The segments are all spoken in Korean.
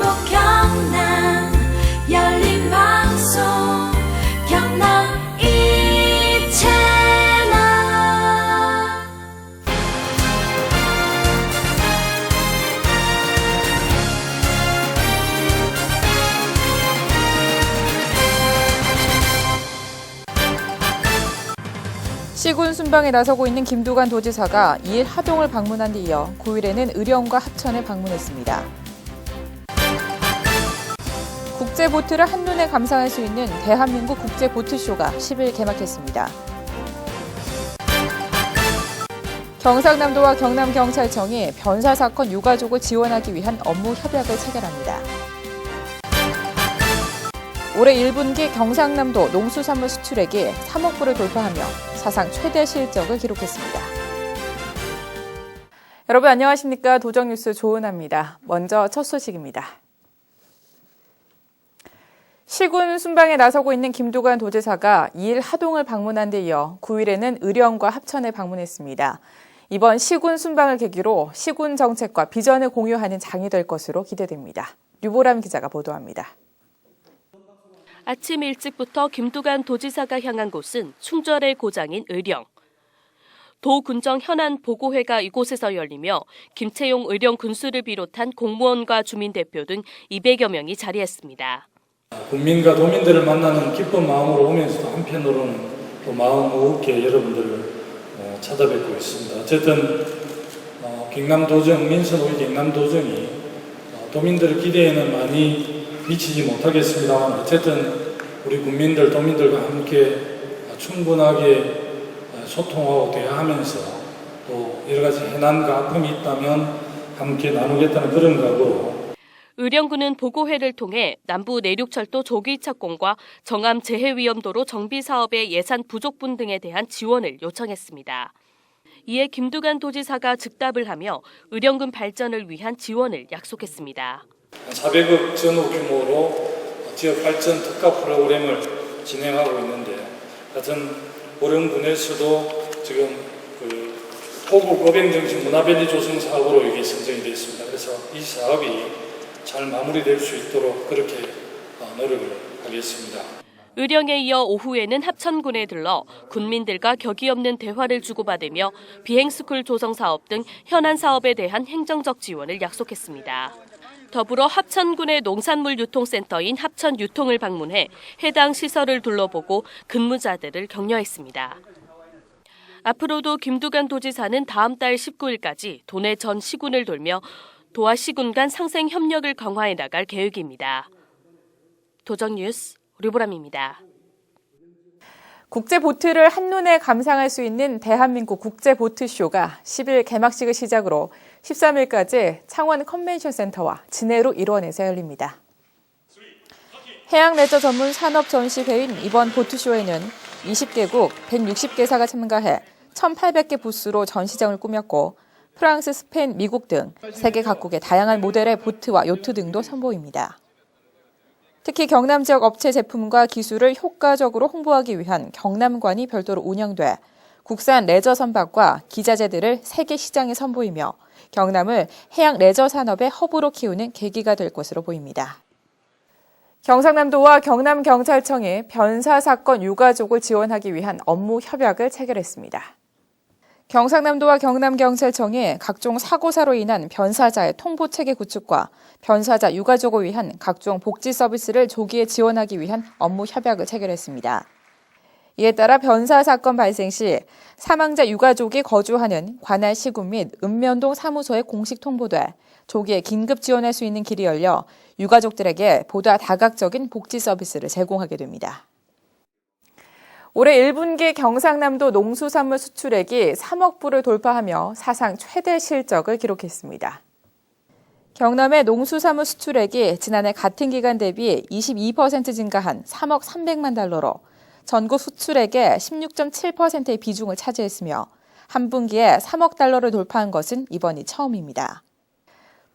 충북 경남 열린 방송 경남 이채널. 시군 순방에 나서고 있는 김두관 도지사가 2일 하동을 방문한 뒤 이어 9일에는 의령과 합천을 방문했습니다. 국제보트를 한눈에 감상할 수 있는 대한민국 국제보트쇼가 10일 개막했습니다. 경상남도와 경남경찰청이 변사 사건 유가족을 지원하기 위한 업무 협약을 체결합니다. 올해 1분기 경상남도 농수산물 수출액이 3억 불을 돌파하며 사상 최대 실적을 기록했습니다. 여러분 안녕하십니까? 도정뉴스 조은하입니다. 먼저 첫 소식입니다. 시군 순방에 나서고 있는 김두관 도지사가 2일 하동을 방문한 데 이어 9일에는 의령과 합천을 방문했습니다. 이번 시군 순방을 계기로 시군 정책과 비전을 공유하는 장이 될 것으로 기대됩니다. 류보람 기자가 보도합니다. 아침 일찍부터 김두관 도지사가 향한 곳은 충절의 고장인 의령. 도군정 현안 보고회가 이곳에서 열리며 김채용 의령 군수를 비롯한 공무원과 주민 대표 등 200여 명이 자리했습니다. 국민과 도민들을 만나는 기쁜 마음으로 오면서도 한편으로는 또 마음 무겁게 여러분들을 찾아뵙고 있습니다. 어쨌든 경남도정, 민선 우리 경남도정이 도민들의 기대에는 많이 미치지 못하겠습니다만 어쨌든 우리 국민들, 도민들과 함께 충분하게 소통하고 대화하면서 또 여러 가지 해난과 아픔이 있다면 함께 나누겠다는 그런 각오로 의령군은 보고회를 통해 남부 내륙철도 조기 착공과 정암 재해위험도로 정비 사업의 예산 부족분 등에 대한 지원을 요청했습니다. 이에 김두관 도지사가 즉답을 하며 의령군 발전을 위한 지원을 약속했습니다. 400억 전후 규모로 지역 발전 특화 프로그램을 진행하고 있는데 같은 의령군에서도 지금 호국 어병정신 문화변리 조성 사업으로 이게 선정이 됐습니다. 그래서 이 사업이 잘 마무리될 수 있도록 그렇게 노력을 하겠습니다. 의령에 이어 오후에는 합천군에 들러 군민들과 격이 없는 대화를 주고받으며 비행스쿨 조성 사업 등 현안 사업에 대한 행정적 지원을 약속했습니다. 더불어 합천군의 농산물 유통센터인 합천유통을 방문해 해당 시설을 둘러보고 근무자들을 격려했습니다. 앞으로도 김두관 도지사는 다음 달 19일까지 도내 전 시군을 돌며 도와 시군 간 상생 협력을 강화해 나갈 계획입니다. 도정뉴스 류보람입니다. 국제보트를 한눈에 감상할 수 있는 대한민국 국제보트쇼가 10일 개막식을 시작으로 13일까지 창원 컨벤션센터와 진해로 일원에서 열립니다. 해양레저 전문 산업전시회인 이번 보트쇼에는 20개국 160개사가 참가해 1,800개 부스로 전시장을 꾸몄고 프랑스, 스페인, 미국 등 세계 각국의 다양한 모델의 보트와 요트 등도 선보입니다. 특히 경남 지역 업체 제품과 기술을 효과적으로 홍보하기 위한 경남관이 별도로 운영돼 국산 레저 선박과 기자재들을 세계 시장에 선보이며 경남을 해양 레저 산업의 허브로 키우는 계기가 될 것으로 보입니다. 경상남도와 경남경찰청이 변사 사건 유가족을 지원하기 위한 업무 협약을 체결했습니다. 경상남도와 경남경찰청이 각종 사고사로 인한 변사자의 통보체계 구축과 변사자 유가족을 위한 각종 복지 서비스를 조기에 지원하기 위한 업무 협약을 체결했습니다. 이에 따라 변사 사건 발생 시 사망자 유가족이 거주하는 관할 시군 및 읍면동 사무소에 공식 통보돼 조기에 긴급 지원할 수 있는 길이 열려 유가족들에게 보다 다각적인 복지 서비스를 제공하게 됩니다. 올해 1분기 경상남도 농수산물 수출액이 3억 불을 돌파하며 사상 최대 실적을 기록했습니다. 경남의 농수산물 수출액이 지난해 같은 기간 대비 22% 증가한 3억 300만 달러로 전국 수출액의 16.7%의 비중을 차지했으며 한 분기에 3억 달러를 돌파한 것은 이번이 처음입니다.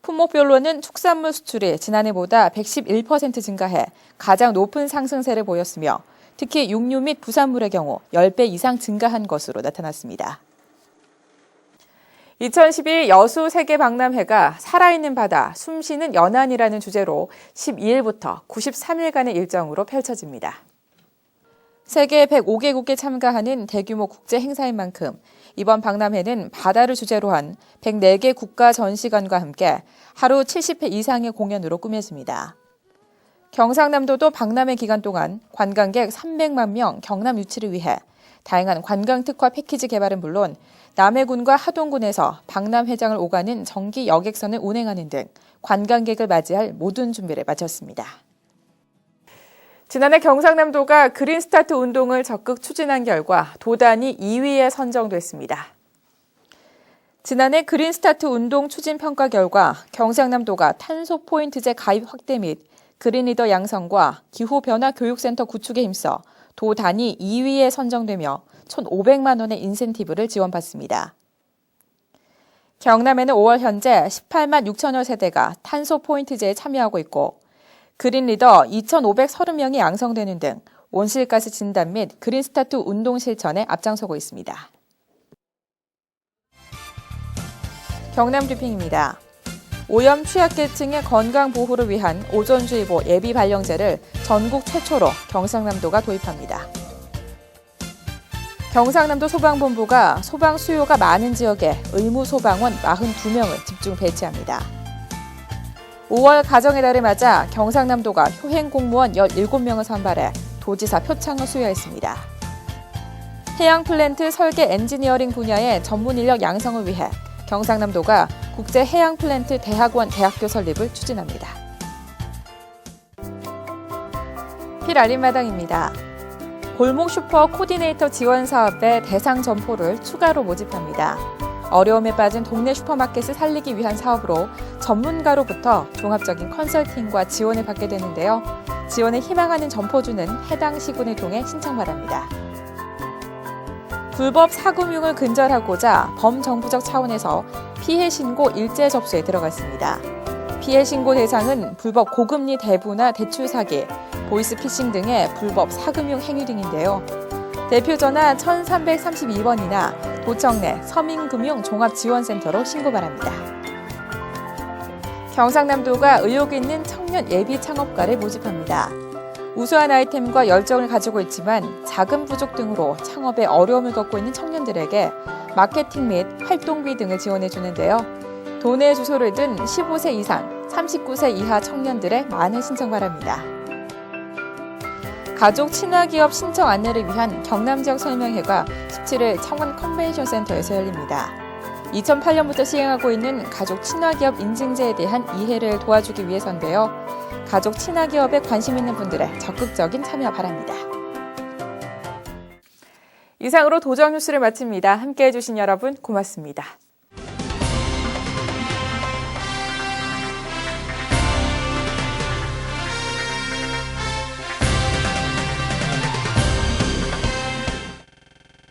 품목별로는 축산물 수출이 지난해보다 111% 증가해 가장 높은 상승세를 보였으며 특히 육류 및 부산물의 경우 10배 이상 증가한 것으로 나타났습니다. 2012 여수 세계 박람회가 살아있는 바다, 숨쉬는 연안이라는 주제로 12일부터 93일간의 일정으로 펼쳐집니다. 세계 105개국에 참가하는 대규모 국제 행사인 만큼 이번 박람회는 바다를 주제로 한 104개 국가 전시관과 함께 하루 70회 이상의 공연으로 꾸며집니다. 경상남도도 박람회 기간 동안 관광객 300만 명 경남 유치를 위해 다양한 관광 특화 패키지 개발은 물론 남해군과 하동군에서 박람회장을 오가는 정기 여객선을 운행하는 등 관광객을 맞이할 모든 준비를 마쳤습니다. 지난해 경상남도가 그린스타트 운동을 적극 추진한 결과 도단이 2위에 선정됐습니다. 지난해 그린스타트 운동 추진 평가 결과 경상남도가 탄소 포인트제 가입 확대 및 그린리더 양성과 기후변화 교육센터 구축에 힘써 도 단위 2위에 선정되며 1,500만 원의 인센티브를 지원받습니다. 경남에는 5월 현재 18만 6천여 세대가 탄소 포인트제에 참여하고 있고 그린리더 2,530명이 양성되는 등 온실가스 진단 및 그린스타트 운동 실천에 앞장서고 있습니다. 경남 브리핑입니다. 오염 취약계층의 건강 보호를 위한 오존주의보 예비 발령제를 전국 최초로 경상남도가 도입합니다. 경상남도 소방본부가 소방 수요가 많은 지역에 의무 소방원 42명을 집중 배치합니다. 5월 가정의 달을 맞아 경상남도가 효행 공무원 17명을 선발해 도지사 표창을 수여했습니다. 해양 플랜트 설계 엔지니어링 분야의 전문 인력 양성을 위해 경상남도가 국제 해양 플랜트 대학원 대학교 설립을 추진합니다. 필알림마당입니다. 골목 슈퍼 코디네이터 지원 사업에 대상 점포를 추가로 모집합니다. 어려움에 빠진 동네 슈퍼마켓을 살리기 위한 사업으로 전문가로부터 종합적인 컨설팅과 지원을 받게 되는데요. 지원을 희망하는 점포주는 해당 시군을 통해 신청 바랍니다. 불법 사금융을 근절하고자 범정부적 차원에서 피해 신고 일제 접수에 들어갔습니다. 피해 신고 대상은 불법 고금리 대부나 대출 사기, 보이스피싱 등의 불법 사금융 행위 등인데요. 대표전화 1332번이나 도청 내 서민금융종합지원센터로 신고 바랍니다. 경상남도가 의욕 있는 청년 예비 창업가를 모집합니다. 우수한 아이템과 열정을 가지고 있지만 자금 부족 등으로 창업에 어려움을 겪고 있는 청년들에게 마케팅 및 활동비 등을 지원해 주는데요. 도내 주소를 든 15세 이상, 39세 이하 청년들의 많은 신청 바랍니다. 가족 친화기업 신청 안내를 위한 경남 지역 설명회가 17일 청원 컨벤션센터에서 열립니다. 2008년부터 시행하고 있는 가족 친화기업 인증제에 대한 이해를 도와주기 위해서인데요. 가족 친화기업에 관심 있는 분들의 적극적인 참여 바랍니다. 이상으로 도정 뉴스를 마칩니다. 함께해 주신 여러분 고맙습니다.